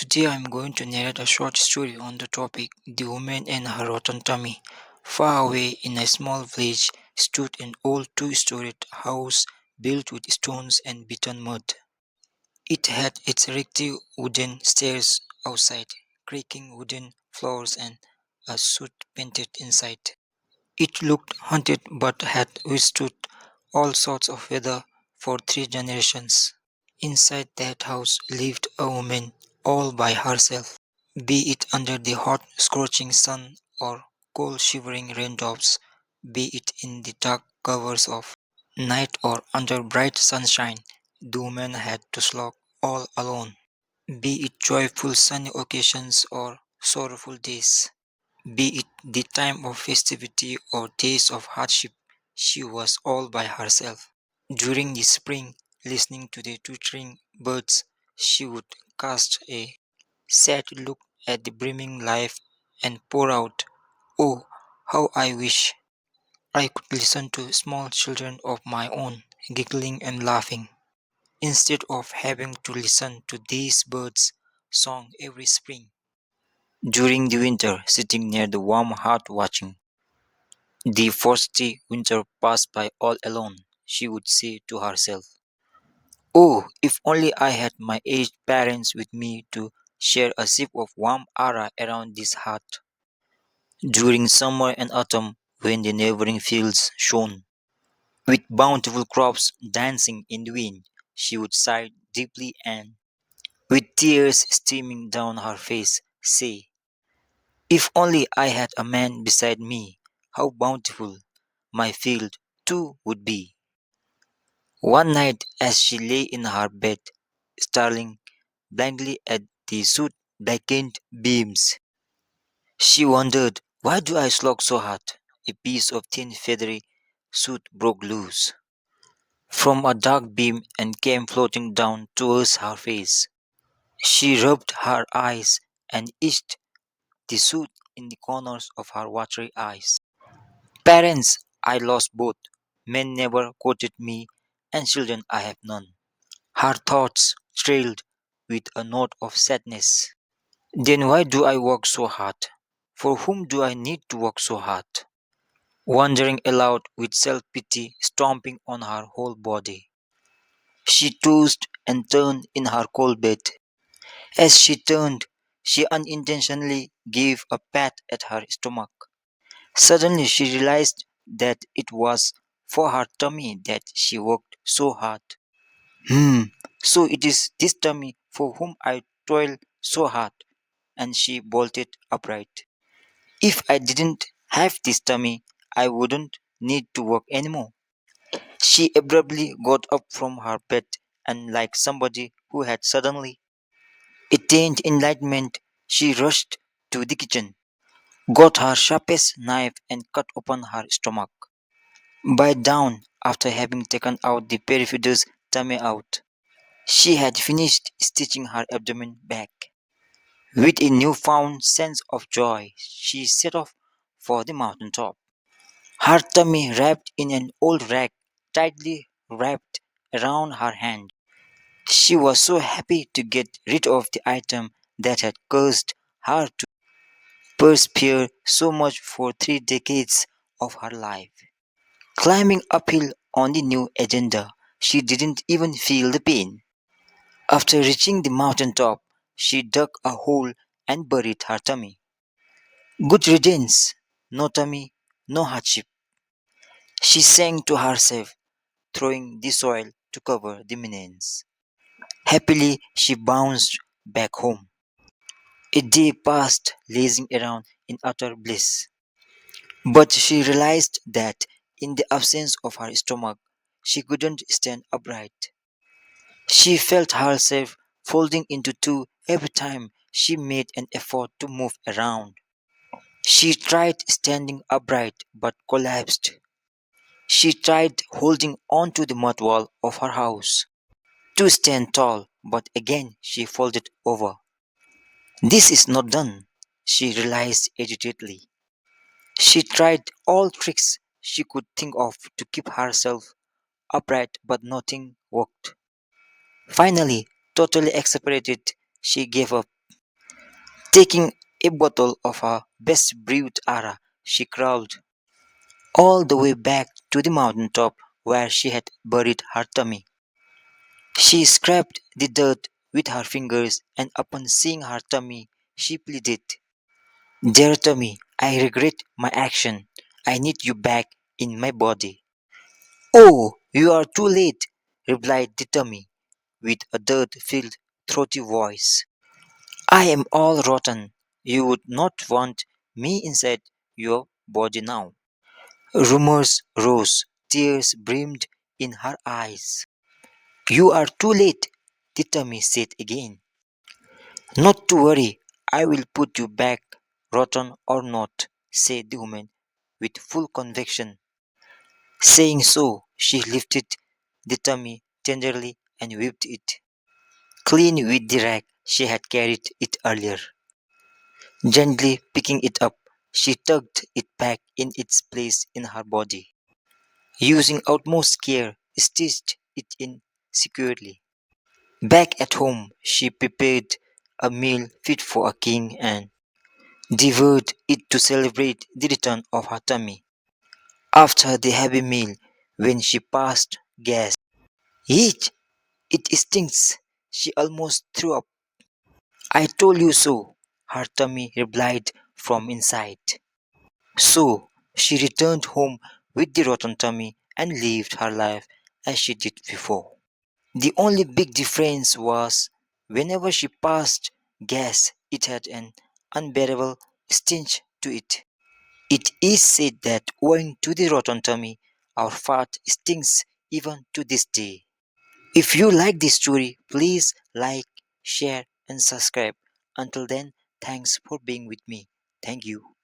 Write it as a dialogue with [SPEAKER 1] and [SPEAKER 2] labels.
[SPEAKER 1] Today I'm going to narrate a short story on the topic The Woman and Her RottenTummy. Far away in a small village stood an old two-storied house built with stones and beaten mud. It had its rickety wooden stairs outside, creaking wooden floors and a soot painted inside. It looked haunted but had withstood all sorts of weather for 3 generations. Inside that house lived a woman all by herself. Be it under the hot, scorching sun or cold, shivering raindrops, be it in the dark covers of night or under bright sunshine, the woman had to slog all alone. Be it joyful sunny occasions or sorrowful days, be it the time of festivity or days of hardship, she was all by herself. During the spring, listening to the twittering birds, she would cast a sad look at the brimming life and pour out, "Oh, how I wish I could listen to small children of my own giggling and laughing, instead of having to listen to these birds' song every spring." During the winter, sitting near the warm hearth watching the frosty winter pass by all alone, she would say to herself, "Oh, if only I had my aged parents with me to share a sip of warm air around this hearth." During summer and autumn, when the neighboring fields shone with bountiful crops dancing in the wind, she would sigh deeply and, with tears streaming down her face, say, "If only I had a man beside me, how bountiful my field too would be." One night, as she lay in her bed, staring blindly at the soot blackened beams, she wondered, "Why do I slog so hard?" A piece of thin feathery soot broke loose from a dark beam and came floating down towards her face. She rubbed her eyes and itched the soot in the corners of her watery eyes. "Parents, I lost both. Men never courted me, and children I have none." Her thoughts trailed with a note of sadness. "Then why do I work so hard? For whom do I need to work so hard?" Wondering aloud with self pity stomping on her whole body, she tossed and turned in her cold bed. As she turned, she unintentionally gave a pat at her stomach. Suddenly, she realized that it was for her tummy that she worked so hard. Hmm, so it is this tummy for whom I toil so hard, and she bolted upright. If I didn't have this tummy, I wouldn't need to work anymore. She abruptly got up from her bed and, like somebody who had suddenly attained enlightenment, she rushed to the kitchen, got her sharpest knife, and cut open her stomach. By dawn, after having taken out the perfidious tummy out, she had finished stitching her abdomen back. With a newfound sense of joy, she set off for the mountain top, her tummy wrapped in an old rag tightly wrapped around her hand. She was so happy to get rid of the item that had caused her to perspire so much for 3 decades of her life. Climbing uphill on the new agenda, she didn't even feel the pain. After reaching the mountain top, she dug a hole and buried her tummy. Good riddance, no tummy, no hardship, she sang to herself, throwing the soil to cover the menace. Happily, she bounced back home. A day passed lazing around in utter bliss. But she realized that in the absence of her stomach, she couldn't stand upright. She felt herself folding into two every time she made an effort to move around. She tried standing upright but collapsed. She tried holding on to the mud wall of her house to stand tall, but again she folded over. "This is not done," she realized agitatedly. She tried all tricks she could think of to keep herself upright, but nothing worked. Finally, totally exasperated, she gave up. Taking a bottle of her best brewed ara, she crawled all the way back to the mountain top where she had buried her tummy. She scraped the dirt with her fingers, and upon seeing her tummy, she pleaded, "Dear tummy, I regret my action. I need you back in my body." "Oh, you are too late," replied the tummy with a dirt-filled, throaty voice. "I am all rotten. You would not want me inside your body now." Rumors rose, tears brimmed in her eyes. "You are too late," the tummy said again. "Not to worry, I will put you back, rotten or not," said the woman with full conviction. Saying so, she lifted the tummy tenderly and wiped it clean with the rag she had carried it earlier. Gently picking it up, she tucked it back in its place in her body. Using utmost care, stitched it in securely. Back at home, she prepared a meal fit for a king and devoured it to celebrate the return of her tummy. After the heavy meal, when she passed gas, "Eek! It stinks!" She almost threw up. "I told you so," her tummy replied from inside. So she returned home with the rotten tummy and lived her life as she did before. The only big difference was whenever she passed gas, it had an unbearable stench to it. It is said that owing to the rotten tummy, our fart stinks even to this day. If you like this story, please like, share, and subscribe. Until then, thanks for being with me. Thank you.